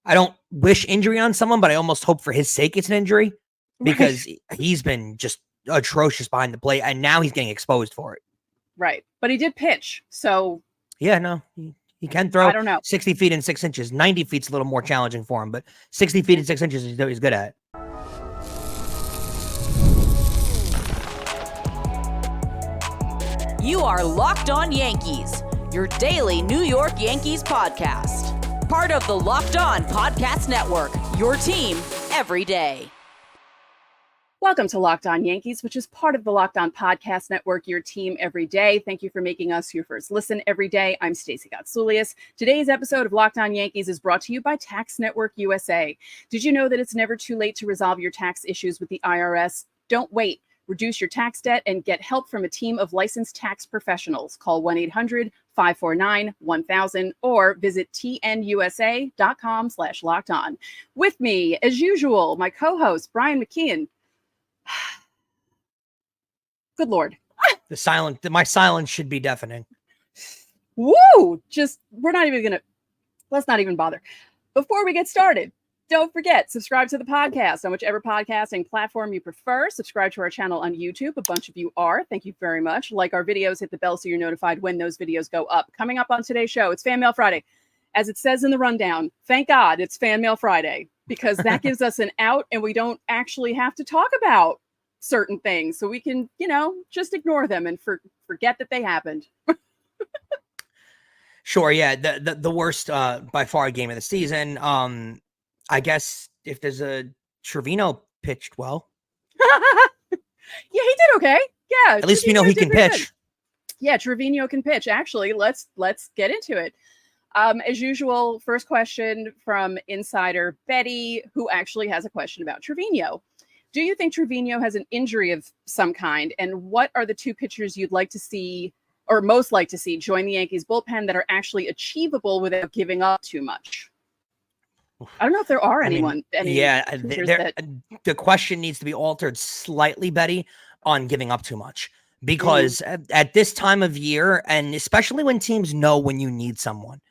I don't wish injury on someone, but I almost hope for his sake it's an injury because he's been just atrocious behind the plate, and now he's getting exposed for it. Right. But he did pitch, so... Yeah, no, he can throw. I don't know. 60 feet and 6 inches. 90 feet's a little more challenging for him, but 60 feet and 6 inches he's good at. You are Locked On Yankees, your daily New York Yankees podcast. Part of the Locked On Podcast Network, your team every day. Welcome to Locked On Yankees, which is part of the Locked On Podcast Network, your team every day. Thank you for making us your first listen every day. I'm Stacey Gotsoulias. Today's episode of Locked On Yankees is brought to you by Tax Network USA. Did you know that it's never too late to resolve your tax issues with the IRS? Don't wait. Reduce your tax debt and get help from a team of licensed tax professionals. Call 1-800-549-1000 or visit tnusa.com/lockedon. With me, as usual, my co-host, Brian McKeon. Good Lord. My silence should be deafening. Woo! Let's not even bother. Before we get started, don't forget, subscribe to the podcast on whichever podcasting platform you prefer. Subscribe to our channel on YouTube. A bunch of you are. Thank you very much. Like our videos, hit the bell so you're notified when those videos go up. Coming up on today's show, it's Fanmail Friday. As it says in the rundown, thank God it's Fanmail Friday, because that gives us an out and we don't actually have to talk about certain things. So we can, just ignore them and forget that they happened. Sure, yeah. The worst by far game of the season. I guess if there's a Trevino pitched well. Yeah, he did okay. Yeah. At least we know he can pitch. Good. Yeah, Trevino can pitch. Actually, let's get into it. As usual, first question from insider Betty, who actually has a question about Trevino. Do you think Trevino has an injury of some kind? And what are the two pitchers you'd like to see or most like to see join the Yankees bullpen that are actually achievable without giving up too much? I don't know if there are anyone. The question needs to be altered slightly, Betty, on giving up too much. Because at this time of year, and especially when teams know when you need someone,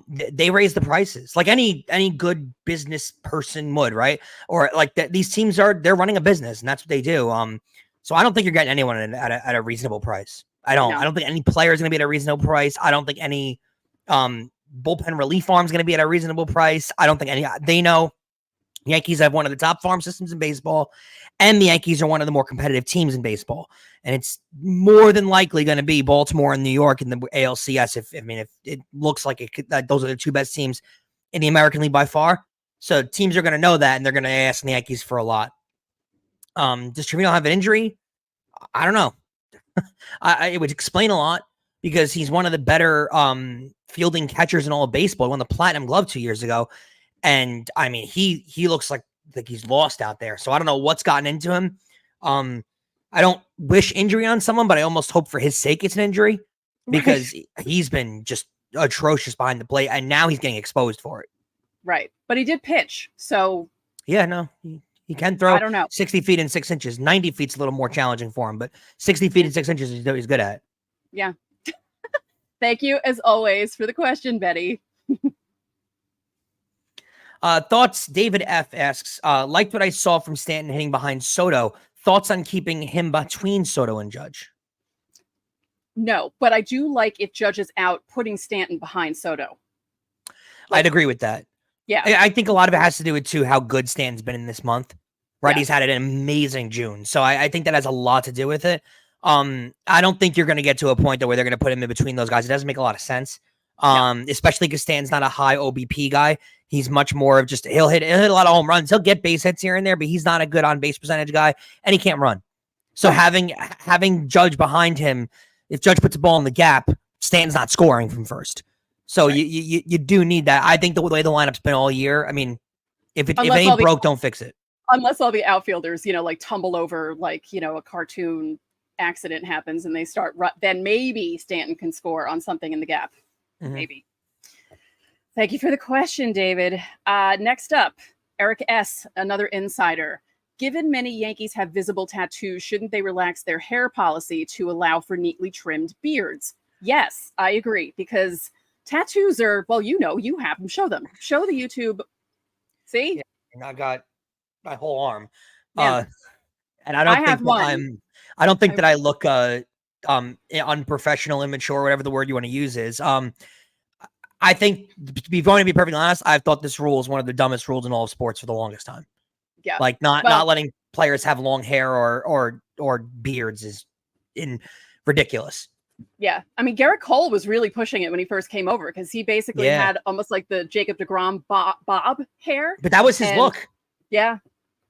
they raise the prices like any good business person would, right? Or like these teams they're running a business and that's what they do. So I don't think you're getting anyone at a reasonable price. I don't think any player is going to be at a reasonable price. I don't think any bullpen relief arm is going to be at a reasonable price. I don't think they know Yankees have one of the top farm systems in baseball, and the Yankees are one of the more competitive teams in baseball. And it's more than likely going to be Baltimore and New York in the ALCS. If it looks like those are the two best teams in the American League by far. So teams are going to know that, and they're going to ask the Yankees for a lot. Does Trevino have an injury? I don't know. It would explain a lot because he's one of the better fielding catchers in all of baseball. He won the Platinum Glove 2 years ago. And I mean, he looks like he's lost out there. So I don't know what's gotten into him. I don't wish injury on someone, but I almost hope for his sake it's an injury because he's been just atrocious behind the plate, and now he's getting exposed for it. Right. But he did pitch. So yeah, no, he can throw. I don't know. 60 feet and 6 inches. 90 feet's a little more challenging for him, but 60 feet and 6 inches he's good at. Yeah. Thank you, as always, for the question, Betty. Thoughts, David F. asks, liked what I saw from Stanton hitting behind Soto. Thoughts on keeping him between Soto and Judge? No, but I do like if Judge is out, putting Stanton behind Soto. I'd agree with that. Yeah. I think a lot of it has to do with, too, how good Stanton's been in this month. Right? Yeah. He's had an amazing June. So I think that has a lot to do with it. I don't think you're going to get to a point where they're going to put him in between those guys. It doesn't make a lot of sense. Especially because Stanton's not a high OBP guy. He's much more of just, he'll hit a lot of home runs. He'll get base hits here and there, but he's not a good on base percentage guy, and he can't run. So having Judge behind him, if Judge puts a ball in the gap, Stanton's not scoring from first. So you do need that. I think the way the lineup's been all year, I mean, if it ain't broke, don't fix it. Unless all the outfielders, tumble over, a cartoon accident happens and they start, then maybe Stanton can score on something in the gap. Mm-hmm. Maybe. Thank you for the question, David. Next up, Eric S., another insider. Given many Yankees have visible tattoos, shouldn't they relax their hair policy to allow for neatly trimmed beards? Yes, I agree, because tattoos are, well, you have them. Show them. Show the YouTube. See? Yeah, and I got my whole arm. Yeah. And I don't I have think that one. I don't think that I look unprofessional, immature, whatever the word you want to use is. I think, to be perfectly honest, I've thought this rule is one of the dumbest rules in all of sports for the longest time. Yeah. Like not letting players have long hair or beards is ridiculous. Yeah. I mean, Garrett Cole was really pushing it when he first came over because he basically had almost like the Jacob deGrom bob hair. But that was his look. Yeah.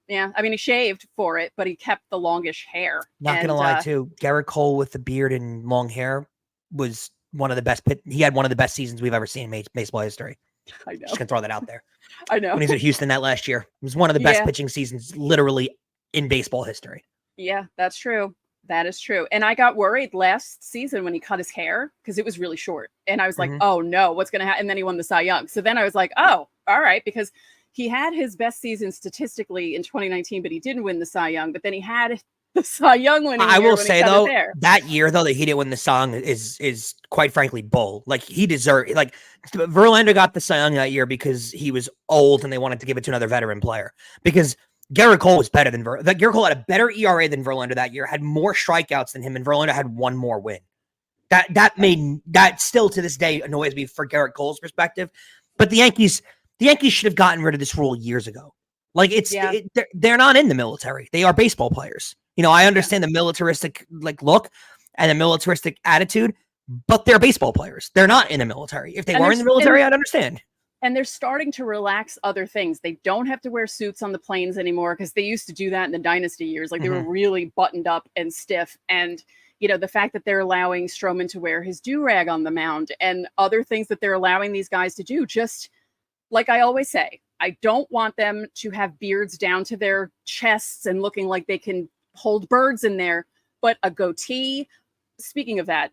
Yeah. I mean, he shaved for it, but he kept the longish hair. Not going to lie, too. Garrett Cole with the beard and long hair was one of the best. He had one of the best seasons we've ever seen in baseball history. I know. Just going to throw that out there. I know. When he was at Houston that last year. It was one of the best pitching seasons literally in baseball history. Yeah, that's true. That is true. And I got worried last season when he cut his hair because it was really short. And I was like, oh no, what's going to happen? And then he won the Cy Young. So then I was like, oh, all right. Because he had his best season statistically in 2019, but he didn't win the Cy Young. But then he had the Cy Young winning. I will say though, that year though that he didn't win the Cy Young is quite frankly bull. Like he deserved. Like Verlander got the Cy Young that year because he was old and they wanted to give it to another veteran player. Because Garrett Cole was better than Verlander. Garrett Cole had a better ERA than Verlander that year. Had more strikeouts than him, and Verlander had one more win. That still to this day annoys me for Garrett Cole's perspective. But the Yankees should have gotten rid of this rule years ago. Like they're not in the military. They are baseball players. You know, I understand the militaristic look and the militaristic attitude, but they're baseball players. They're not in the military. If they were in the military, I'd understand. And they're starting to relax other things. They don't have to wear suits on the planes anymore because they used to do that in the dynasty years. Like they were really buttoned up and stiff. And, you know, the fact that they're allowing Stroman to wear his do-rag on the mound and other things that they're allowing these guys to do, just like I always say, I don't want them to have beards down to their chests and looking like they can hold birds in there, but a goatee. Speaking of that,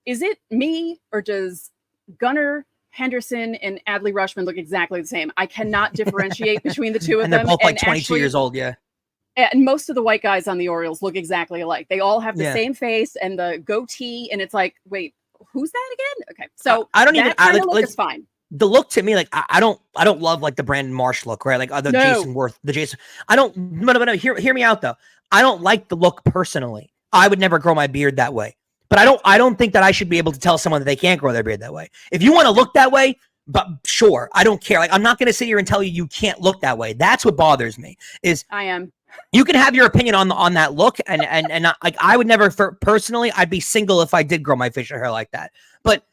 is it me or does Gunnar Henderson and Adley Rutschman look exactly the same? I cannot differentiate between the two of and them. They're both like 22 years old, yeah. And most of the white guys on the Orioles look exactly alike. They all have the same face and the goatee, and it's like, wait, who's that again? Okay, so I don't even. It's fine. The look to me, like I don't love like the Brandon Marsh look, right? Like Jason Worth, I don't. No. Hear me out though. I don't like the look personally. I would never grow my beard that way. But I don't think that I should be able to tell someone that they can't grow their beard that way. If you want to look that way, but sure, I don't care. Like I'm not going to sit here and tell you can't look that way. That's what bothers me. You can have your opinion on that look, and not, like I would never personally. I'd be single if I did grow my facial hair like that. But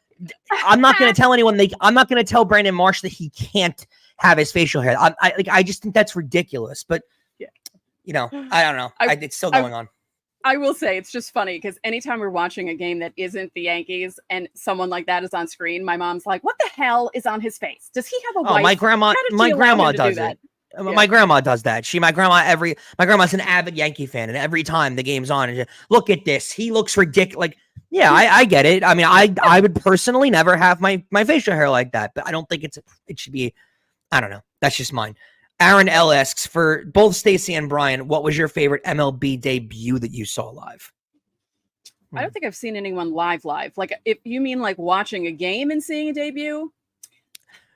I'm not going to tell anyone. I'm not going to tell Brandon Marsh that he can't have his facial hair. I just think that's ridiculous. But you know, I don't know. It's still going on. I will say it's just funny because anytime we're watching a game that isn't the Yankees and someone like that is on screen, my mom's like, "What the hell is on his face? Does he have a wife?" My grandma does it. My grandma does that. My grandma's an avid Yankee fan, and every time the game's on, and look at this, he looks ridiculous. Like, yeah, I get it. I mean, I would personally never have my facial hair like that, but I don't think it should be. I don't know. That's just mine. Aaron L asks, for both Stacey and Brian, what was your favorite MLB debut that you saw live? I don't think I've seen anyone live. Like, if you mean like watching a game and seeing a debut.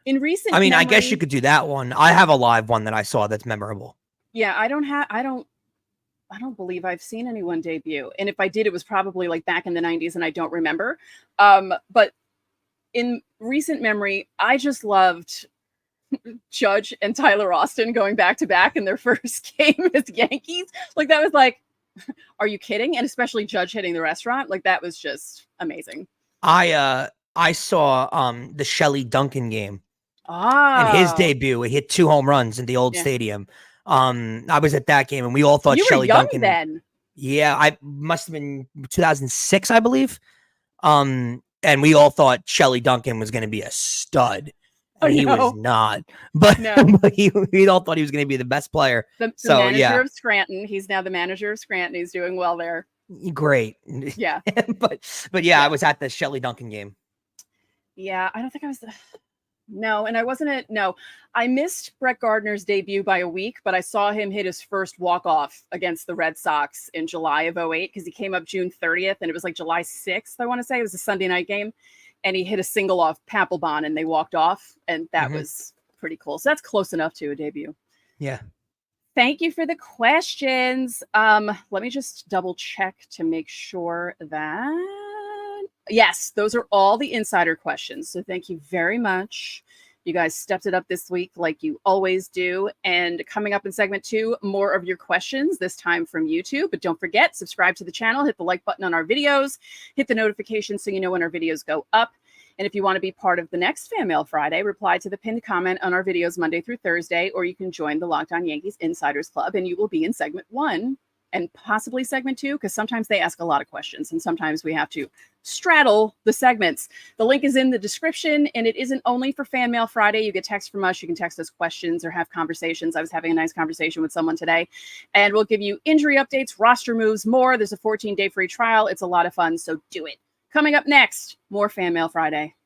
In recent memory, I guess you could do that one. I have a live one that I saw that's memorable. Yeah, I don't believe I've seen anyone debut. And if I did, it was probably like back in the 90s and I don't remember. But in recent memory, I just loved Judge and Tyler Austin going back to back in their first game as Yankees. Like that was like, are you kidding? And especially Judge hitting the restaurant. Like that was just amazing. I saw the Shelley Duncan game. And his debut. He hit 2 home runs in the old stadium. I was at that game and we all thought Shelley Duncan then. Yeah, I must have been 2006, I believe. And we all thought Shelley Duncan was going to be a stud. And he was not, but we all thought he was going to be the best player. The manager of Scranton. He's now the manager of Scranton. He's doing well there. Great. Yeah. but yeah, I was at the Shelley Duncan game. Yeah, I don't think I was. No, and I wasn't I missed Brett Gardner's debut by a week, but I saw him hit his first walk-off against the Red Sox in July of 2008 because he came up June 30th and it was like July 6th, I want to say. It was a Sunday night game. and he hit a single off Papelbon, and they walked off, and that was pretty cool. So that's close enough to a debut. Yeah. Thank you for the questions. Let me just double check to make sure that yes, those are all the insider questions. So thank you very much. You guys stepped it up this week like you always do. And coming up in segment 2, more of your questions, this time from YouTube. But don't forget, subscribe to the channel, hit the like button on our videos, hit the notification so you know when our videos go up. And if you want to be part of the next Fanmail Friday, reply to the pinned comment on our videos Monday through Thursday, or you can join the Locked On Yankees Insiders Club, and you will be in segment 1 and possibly segment 2, because sometimes they ask a lot of questions, and sometimes we have to straddle the segments. The link is in the description, and it isn't only for Fanmail Friday. You get text from us. You can text us questions or have conversations. I was having a nice conversation with someone today, and we'll give you injury updates, roster moves, more. There's a 14-day free trial. It's a lot of fun, so do it. Coming up next, more Fanmail Friday.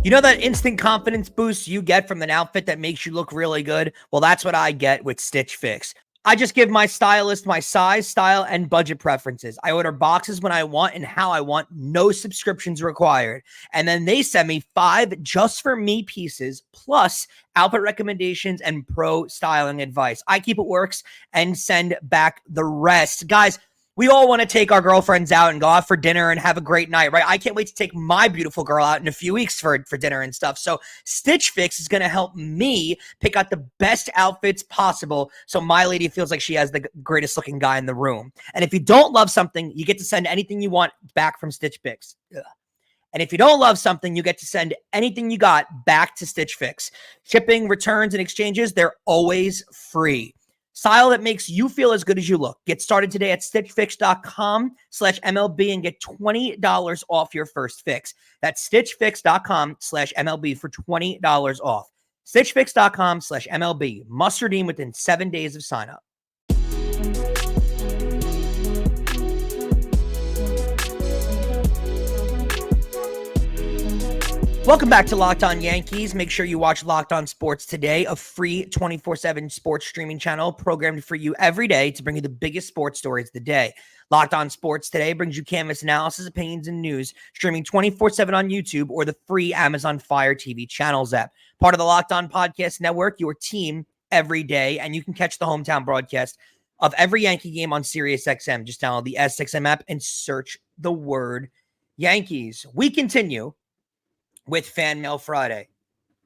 You know that instant confidence boost you get from an outfit that makes you look really good? Well, that's what I get with Stitch Fix. I just give my stylist my size, style, and budget preferences. I order boxes when I want and how I want, no subscriptions required. And then they send me 5 just for me pieces, plus outfit recommendations and pro styling advice. I keep it works and send back the rest. Guys, we all want to take our girlfriends out and go out for dinner and have a great night, right? I can't wait to take my beautiful girl out in a few weeks for dinner and stuff. So Stitch Fix is going to help me pick out the best outfits possible so my lady feels like she has the greatest looking guy in the room. And if you don't love something, you get to send anything you want back from Stitch Fix. Ugh. And if you don't love something, you get to send anything you got back to Stitch Fix. Shipping, returns, and exchanges, they're always free. Style that makes you feel as good as you look. Get started today at stitchfix.com/MLB and get $20 off your first fix. That's stitchfix.com/MLB for $20 off. Stitchfix.com/MLB. Must redeem within 7 days of sign up. Welcome back to Locked On Yankees. Make sure you watch Locked On Sports Today, a free 24/7 sports streaming channel programmed for you every day to bring you the biggest sports stories of the day. Locked On Sports Today brings you canvas analysis, opinions, and news, streaming 24/7 on YouTube or the free Amazon Fire TV channels app. Part of the Locked On Podcast Network, your team every day, and you can catch the hometown broadcast of every Yankee game on SiriusXM. Just download the S6M app and search the word Yankees. We continue with Fanmail Friday.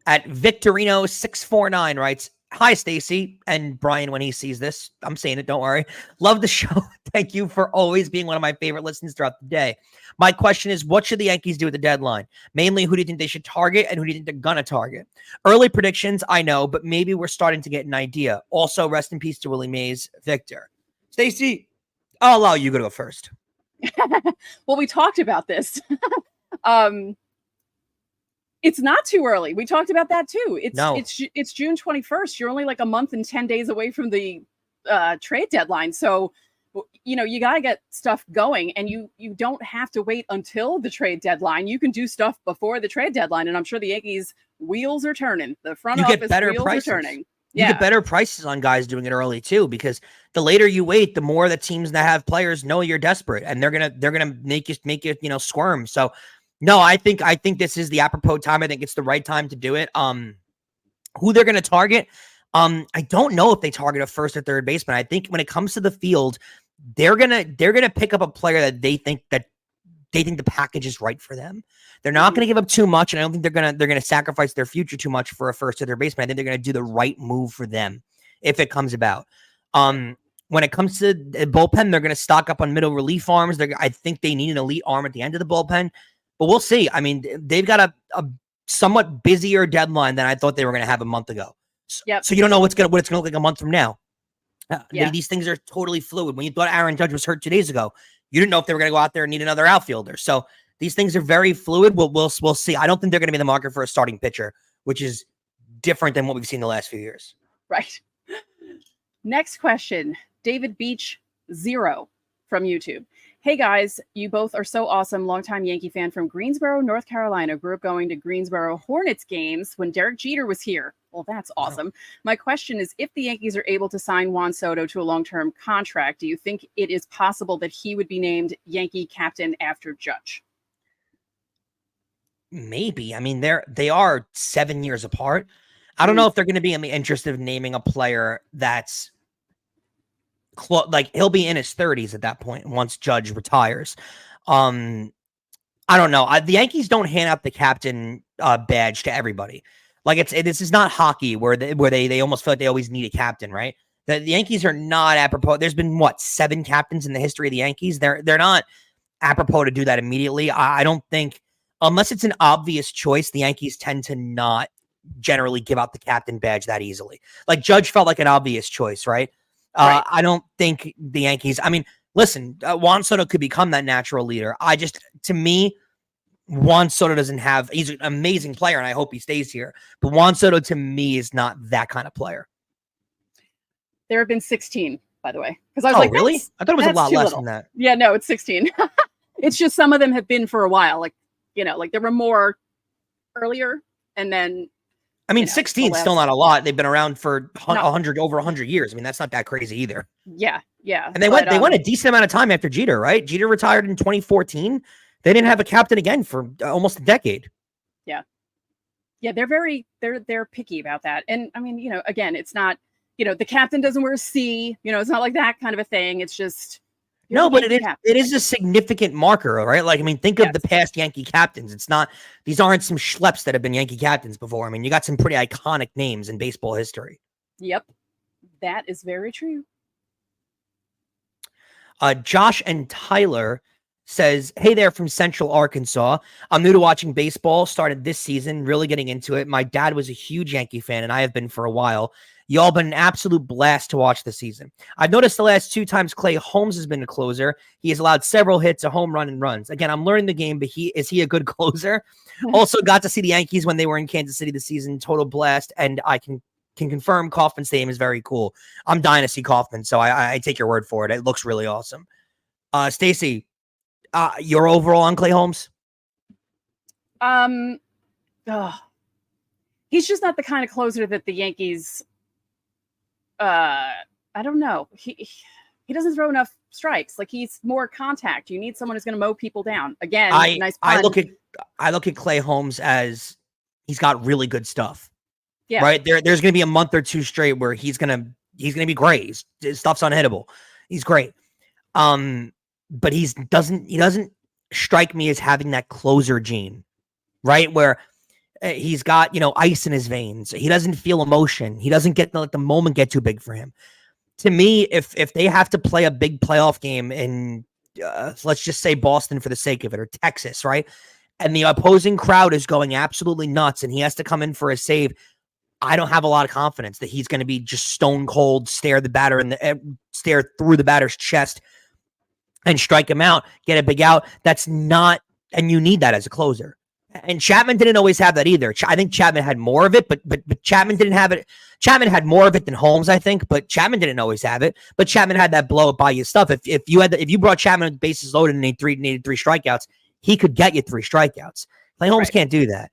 At Victorino649 writes, "Hi, Stacy," and Brian, when he sees this, I'm saying it, don't worry. "Love the show. Thank you for always being one of my favorite listens throughout the day. My question is, what should the Yankees do at the deadline? Mainly, who do you think they should target and who do you think they're going to target? Early predictions, I know, but maybe we're starting to get an idea. Also, rest in peace to Willie Mays, Victor." Stacy, I'll allow you to go first. Well, we talked about this. It's not too early. We talked about that too. It's June 21st. You're only like a month and 10 days away from the trade deadline. So, you know, you got to get stuff going, and you don't have to wait until the trade deadline. You can do stuff before the trade deadline. And I'm sure the Yankees wheels are turning. The front office wheels are turning. You get better prices on guys doing it early too, because the later you wait, the more the teams that have players know you're desperate, and they're gonna make you squirm. So no, I think this is the apropos time. I think it's the right time to do it. Who they're gonna target? I don't know if they target a first or third baseman. I think when it comes to the field, they're gonna pick up a player that they think the package is right for them. They're not going to give up too much, and I don't think they're going to sacrifice their future too much for a first or third baseman. I think they're going to do the right move for them if it comes about. When it comes to the bullpen, they're going to stock up on middle relief arms. I think they need an elite arm at the end of the bullpen, but we'll see. I mean, they've got a somewhat busier deadline than I thought they were going to have a month ago. So you don't know what it's going to look like a month from now. These things are totally fluid. When you thought Aaron Judge was hurt 2 days ago, you didn't know if they were going to go out there and need another outfielder. So these things are very fluid. We'll see. I don't think they're going to be in the market for a starting pitcher, which is different than what we've seen the last few years. Right. Next question. David Beach 0 from YouTube. "Hey guys, you both are so awesome. Longtime Yankee fan from Greensboro, North Carolina. Grew up going to Greensboro Hornets games when Derek Jeter was here. Well, that's awesome. My question is, if the Yankees are able to sign Juan Soto to a long-term contract, do you think it is possible that he would be named Yankee captain after Judge? Maybe. I mean, they are 7 years apart. I don't know if they're going to be in the interest of naming a player that's like he'll be in his 30s at that point once Judge retires. I don't know. The Yankees don't hand out the captain badge to everybody. Like this is not hockey where they almost feel like they always need a captain, right? The Yankees are not apropos. There's been 7 captains in the history of the Yankees. They're not apropos to do that immediately. I don't think, unless it's an obvious choice, the Yankees tend to not generally give out the captain badge that easily. Like Judge felt like an obvious choice, right? Right. I don't think the Yankees, I mean, listen, Juan Soto could become that natural leader. To me, Juan Soto he's an amazing player and I hope he stays here. But Juan Soto to me is not that kind of player. There have been 16, by the way. Because I was like, really? I thought it was a lot less than that. Yeah, no, it's 16. It's just some of them have been for a while. Like, like there were more earlier and then. I mean, 16 is still not a lot. They've been around for over 100 years. I mean, that's not that crazy either. Yeah. And they went a decent amount of time after Jeter, right? Jeter retired in 2014. They didn't have a captain again for almost a decade. Yeah. Yeah, they're picky about that. And I mean, again, it's not, the captain doesn't wear a C, it's not like that kind of a thing. It's just no, but it is a significant marker, right? Like, I mean, think of the past Yankee captains. These aren't some schleps that have been Yankee captains before. I mean, you got some pretty iconic names in baseball history. Yep. That is very true. Josh and Tyler says, hey there from Central Arkansas. I'm new to watching baseball, started this season, really getting into it. My dad was a huge Yankee fan, and I have been for a while. Y'all been an absolute blast to watch this season. I've noticed the last 2 times Clay Holmes has been a closer. He has allowed several hits, a home run, and runs. Again, I'm learning the game, but is he a good closer? Also got to see the Yankees when they were in Kansas City this season. Total blast, and I can confirm Kaufman's Stadium is very cool. I'm dying to see Kaufman, so I take your word for it. It looks really awesome. Stacy, your overall on Clay Holmes? He's just not the kind of closer that the Yankees. I don't know. He doesn't throw enough strikes. Like he's more contact. You need someone who's going to mow people down. Again, nice pun. I look at Clay Holmes as he's got really good stuff. Yeah. Right. There's going to be a month or 2 straight where he's going to be great. His stuff's unhittable. He's great. But he doesn't strike me as having that closer gene, right? Where he's got, ice in his veins. He doesn't feel emotion. He doesn't let the moment get too big for him. To me, if they have to play a big playoff game in, let's just say Boston for the sake of it, or Texas, right? And the opposing crowd is going absolutely nuts and he has to come in for a save, I don't have a lot of confidence that he's going to be just stone cold, stare through the batter's chest and strike him out, get a big out. That's not, and you need that as a closer. And Chapman didn't always have that either. I think Chapman had more of it, but Chapman didn't have it. Chapman had more of it than Holmes, I think, but Chapman didn't always have it. But Chapman had that blow up by you stuff. If you brought Chapman with bases loaded and needed 3 strikeouts, he could get you 3 strikeouts. Clay Holmes can't do that.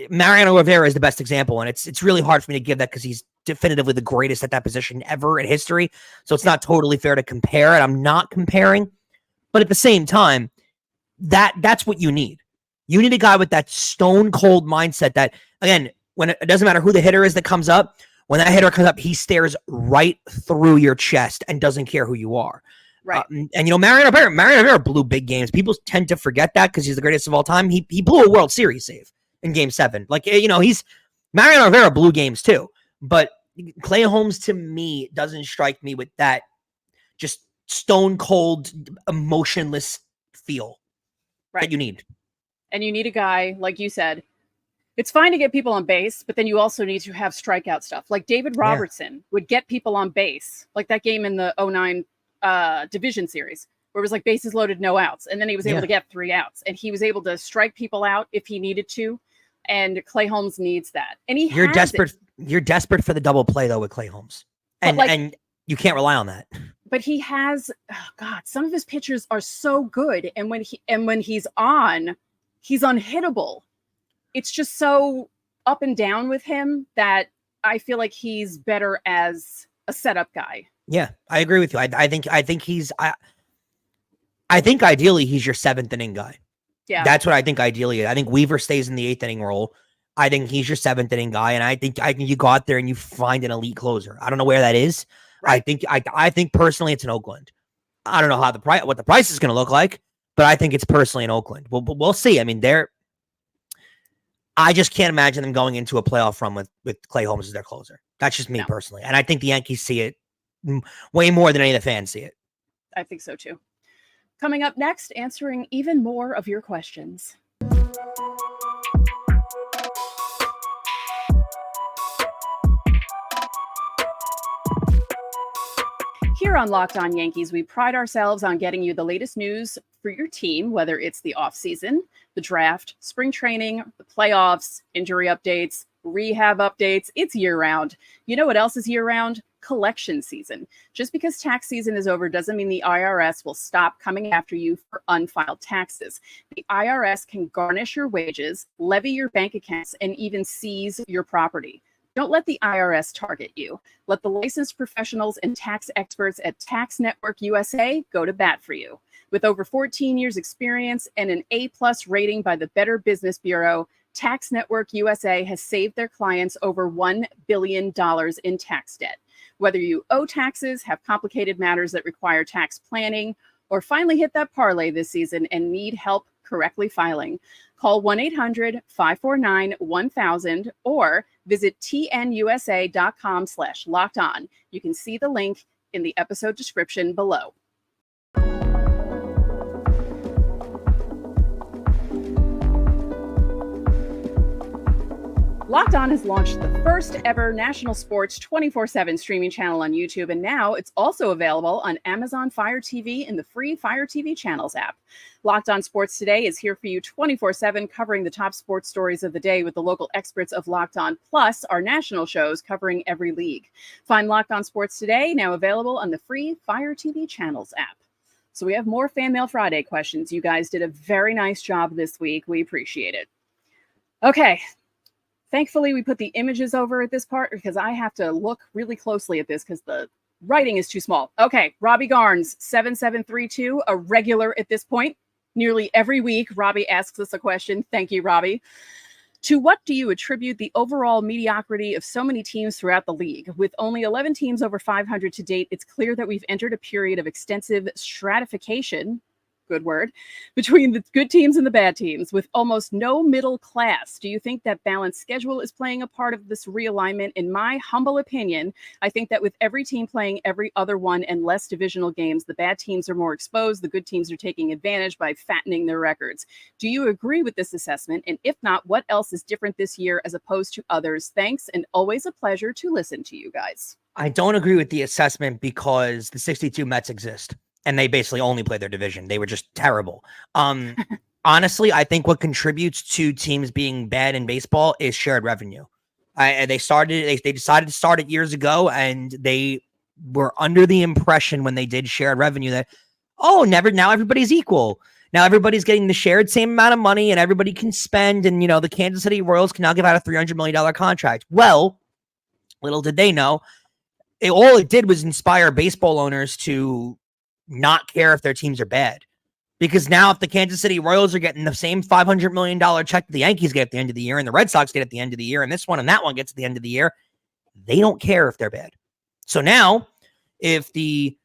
Mariano Rivera is the best example, and it's really hard for me to give that because he's definitively the greatest at that position ever in history. So it's not totally fair to compare, and I'm not comparing. But at the same time, that's what you need. You need a guy with that stone cold mindset that, again, when it doesn't matter who the hitter is that comes up, when that hitter comes up, he stares right through your chest and doesn't care who you are. Right. Mariano Rivera blew big games. People tend to forget that because he's the greatest of all time. He blew a World Series save in Game 7. Like, Mariano Rivera blew games too. But Clay Holmes, to me, doesn't strike me with that just stone cold, emotionless feel that you need. And you need a guy, like you said, it's fine to get people on base, but then you also need to have strikeout stuff. Like David Robertson would get people on base, like that game in the 2009 division series, where it was like bases loaded, no outs. And then he was able to get 3 outs. And he was able to strike people out if he needed to. And Clay Holmes needs that. And you're desperate for the double play, though, with Clay Holmes. And you can't rely on that. But he has, some of his pitchers are so good. And when he's on, he's unhittable. It's just so up and down with him that I feel like he's better as a setup guy. Yeah, I agree with you. I think ideally he's your 7th inning guy. Yeah. That's what I think ideally. I think Weaver stays in the 8th inning role. I think he's your 7th inning guy, and I think you go out there and you find an elite closer. I don't know where that is. Right. I think personally it's in Oakland. I don't know how what the price is going to look like, but I think it's personally in Oakland. We'll see. I mean, I just can't imagine them going into a playoff run with Clay Holmes as their closer. That's just me personally, and I think the Yankees see it way more than any of the fans see it. I think so too. Coming up next, answering even more of your questions. Here on Locked On Yankees, we pride ourselves on getting you the latest news for your team, whether it's the offseason, the draft, spring training, the playoffs, injury updates, rehab updates. It's year-round. You know what else is year-round? Collection season. Just because tax season is over doesn't mean the IRS will stop coming after you for unfiled taxes. The IRS can garnish your wages, levy your bank accounts, and even seize your property. Don't let the IRS target you. Let the licensed professionals and tax experts at Tax Network USA go to bat for you. With over 14 years experience and an A+ rating by the Better Business Bureau, Tax Network USA has saved their clients over $1 billion in tax debt. Whether you owe taxes, have complicated matters that require tax planning, or finally hit that parlay this season and need help correctly filing, call 1-800-549-1000 or visit tnusa.com/lockedon. You can see the link in the episode description below. Locked On has launched the first ever national sports 24/7 streaming channel on YouTube, and now it's also available on Amazon Fire TV in the free Fire TV Channels app. Locked On Sports Today is here for you 24/7, covering the top sports stories of the day with the local experts of Locked On, plus our national shows covering every league. Find Locked On Sports Today now available on the free Fire TV Channels app. So we have more Fanmail Friday questions. You guys did a very nice job this week. We appreciate it. Okay. Thankfully, we put the images over at this part because I have to look really closely at this because the writing is too small. Okay, Robbie Garnes, 7732, a regular at this point. Nearly every week, Robbie asks us a question. Thank you, Robbie. To what do you attribute the overall mediocrity of so many teams throughout the league? With only 11 teams over 500 to date, it's clear that we've entered a period of extensive stratification, good word, between the good teams and the bad teams, with almost no middle class. Do you think that balanced schedule is playing a part of this realignment? In my humble opinion, I think that with every team playing every other one and less divisional games, the bad teams are more exposed. The good teams are taking advantage by fattening their records. Do you agree with this assessment? And if not, what else is different this year as opposed to others? Thanks, and always a pleasure to listen to you guys. I don't agree with the assessment because the 62 Mets exist. And they basically only played their division. They were just terrible. Honestly, I think what contributes to teams being bad in baseball is shared revenue. They decided to start it years ago, and they were under the impression when they did shared revenue that, now everybody's equal. Now everybody's getting the shared same amount of money, and everybody can spend. And the Kansas City Royals can now give out a $300 million contract. Well, little did they know, all it did was inspire baseball owners to not care if their teams are bad. Because now if the Kansas City Royals are getting the same $500 million check that the Yankees get at the end of the year and the Red Sox get at the end of the year and this one and that one gets at the end of the year, they don't care if they're bad. So now if the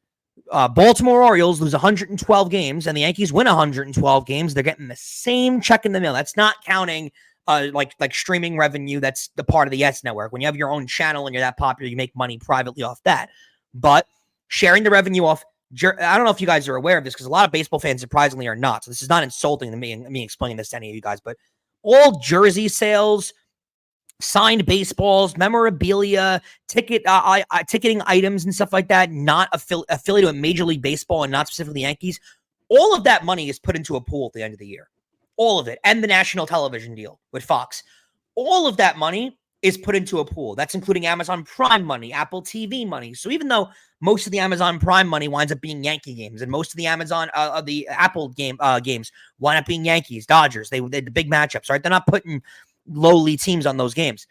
Baltimore Orioles lose 112 games and the Yankees win 112 games, they're getting the same check in the mail. That's not counting like streaming revenue. That's the part of the S network. When you have your own channel and you're that popular, you make money privately off that. But sharing the revenue off, I don't know if you guys are aware of this because a lot of baseball fans surprisingly are not. So this is not insulting to me and me explaining this to any of you guys, but all jersey sales, signed baseballs, memorabilia, ticketing items and stuff like that, not affiliated with Major League Baseball and not specifically Yankees, all of that money is put into a pool at the end of the year. All of it. And the national television deal with Fox. All of that money is put into a pool. That's including Amazon Prime money, Apple TV money. So even though most of the Amazon Prime money winds up being Yankee games, and most of the the Apple games wind up being Yankees, Dodgers, they the big matchups, right? They're not putting lowly teams on those games.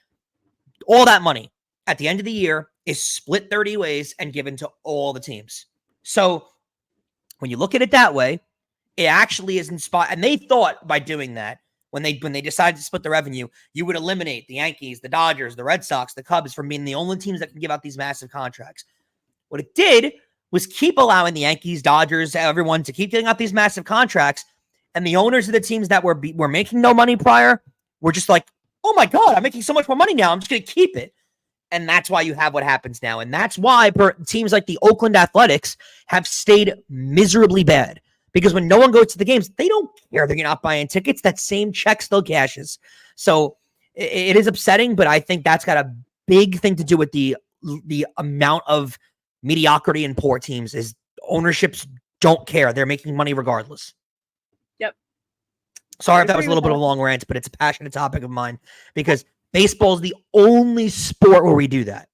All that money at the end of the year is split 30 ways and given to all the teams. So when you look at it that way, it actually is inspired. And they thought by doing that, when they decided to split the revenue, you would eliminate the Yankees, the Dodgers, the Red Sox, the Cubs from being the only teams that can give out these massive contracts. What it did was keep allowing the Yankees, Dodgers, everyone to keep giving out these massive contracts. And the owners of the teams that were making no money prior were just like, oh my God, I'm making so much more money now. I'm just going to keep it. And that's why you have what happens now. And that's why teams like the Oakland Athletics have stayed miserably bad. Because when no one goes to the games, they don't care. They're not buying tickets. That same check still cashes. So it is upsetting, but I think that's got a big thing to do with the amount of mediocrity in poor teams is ownerships don't care. They're making money regardless. Yep. Sorry if that was a little bit of a long rant, but it's a passionate topic of mine because baseball is the only sport where we do that,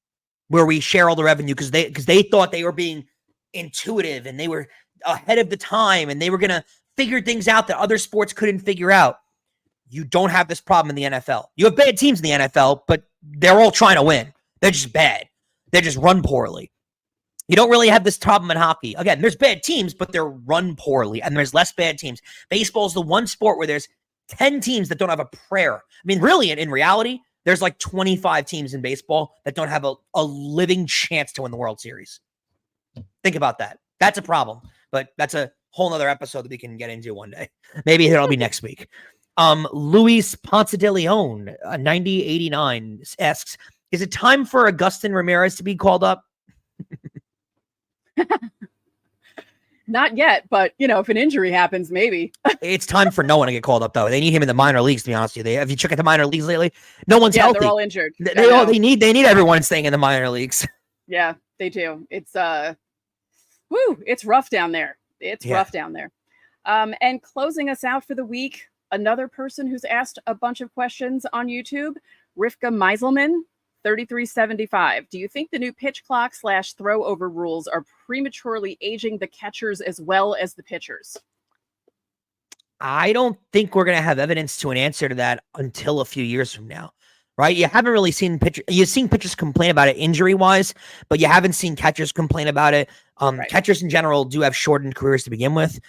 where we share all the revenue because they thought they were being intuitive and they were ahead of the time and they were going to figure things out that other sports couldn't figure out. You don't have this problem in the NFL. You have bad teams in the NFL, but they're all trying to win. They're just bad. They just run poorly. You don't really have this problem in hockey. Again, there's bad teams, but they're run poorly, and there's less bad teams. Baseball is the one sport where there's 10 teams that don't have a prayer. I mean, really, in reality, there's like 25 teams in baseball that don't have a living chance to win the World Series. Think about that. That's a problem, but that's a whole nother episode that we can get into one day. Maybe it'll be next week. Luis Ponce de Leon, 9089, asks, is it time for Augstin Ramirez to be called up? Not yet, but if an injury happens, maybe. It's time for no one to get called up, though. They need him in the minor leagues, to be honest with you. Have you checked the minor leagues lately? No one's healthy. They're all injured. They need everyone staying in the minor leagues. Yeah, they do. It's it's rough down there. It's rough down there. And closing us out for the week, another person who's asked a bunch of questions on YouTube, Rivka Meiselman, 3375. Do you think the new pitch clock / throw over rules are prematurely aging the catchers as well as the pitchers? I don't think we're going to have evidence to an answer to that until a few years from now, right? You haven't really seen pitchers. You've seen pitchers complain about it injury wise, but you haven't seen catchers complain about it. Right. Catchers in general do have shortened careers to begin with.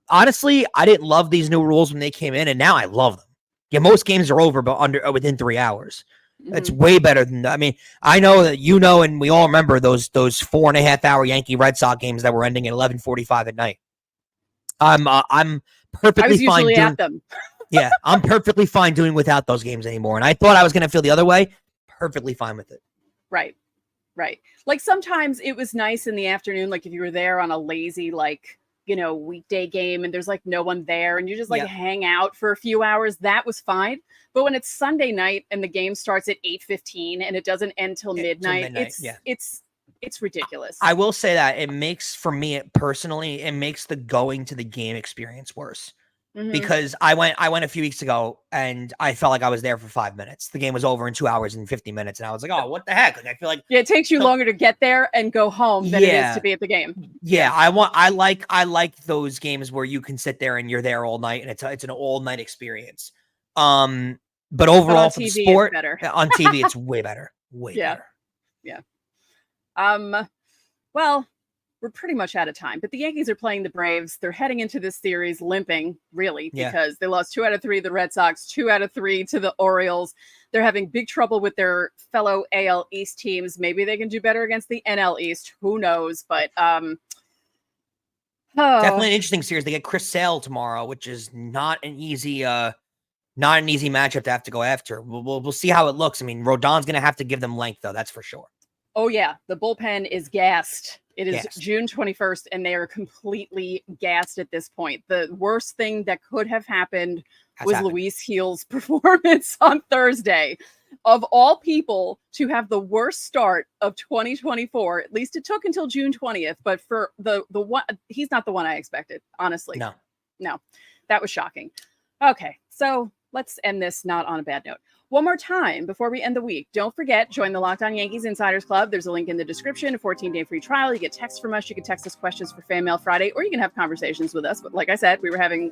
Honestly, I didn't love these new rules when they came in, and now I love them. Yeah, most games are over, but within 3 hours. That's way better than. I mean, I know that and we all remember those 4.5 hour Yankee Red Sox games that were ending at 11:45 at night. I'm perfectly I was fine usually at them. Yeah, I'm perfectly fine doing without those games anymore. And I thought I was going to feel the other way. Perfectly fine with it. Right. Like sometimes it was nice in the afternoon, like if you were there on a lazy weekday game and there's like no one there and you just hang out for a few hours, that was fine. But when it's Sunday night and the game starts at 8:15 and it doesn't end till midnight, it's ridiculous. I will say that it makes, for me personally, it makes the going to the game experience worse. Because I went a few weeks ago and I felt like I was there for 5 minutes. The game was over in 2 hours and 50 minutes. And I was like, oh, what the heck? Like, I feel like it takes you longer to get there and go home than it is to be at the game. Yeah. I like those games where you can sit there and you're there all night and it's an all night experience. But overall for the sport, on TV, it's way better. Way better. Yeah. Well, we're pretty much out of time, but the Yankees are playing the Braves. They're heading into this series limping, really, because they lost 2 out of 3 to the Red Sox, 2 out of 3 to the Orioles. They're having big trouble with their fellow AL East teams. Maybe they can do better against the NL East. Who knows? But definitely an interesting series. They get Chris Sale tomorrow, which is not an easy matchup to have to go after. We'll see how it looks. I mean, Rodon's going to have to give them length, though. That's for sure. Oh, yeah. The bullpen is gassed. It is June 21st, and they are completely gassed at this point. The worst thing that could have happened was Luis Gil's performance on Thursday. Of all people to have the worst start of 2024, at least it took until June 20th, but for the one, he's not the one I expected, honestly. No, that was shocking. Okay, so let's end this not on a bad note. One more time before we end the week, don't forget, join the Locked On Yankees Insiders Club. There's a link in the description, a 14-day free trial. You get texts from us. You can text us questions for Fanmail Friday, or you can have conversations with us. But like I said,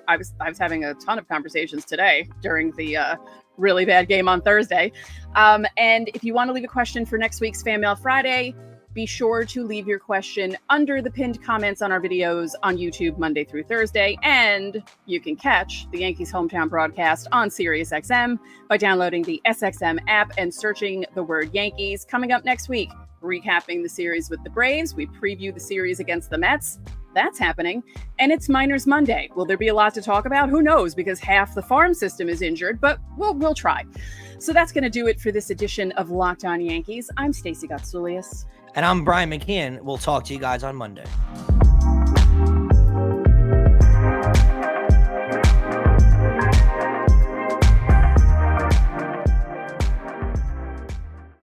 I was having a ton of conversations today during the really bad game on Thursday. And if you want to leave a question for next week's Fanmail Friday, be sure to leave your question under the pinned comments on our videos on YouTube Monday through Thursday. And you can catch the Yankees hometown broadcast on SiriusXM by downloading the SXM app and searching the word Yankees. Coming up next week, recapping the series with the Braves. We preview the series against the Mets. That's happening. And it's Minors Monday. Will there be a lot to talk about? Who knows, because half the farm system is injured, but we'll try. So that's going to do it for this edition of Locked On Yankees. I'm Stacey Gotsulias. And I'm Brian McKeon. We'll talk to you guys on Monday.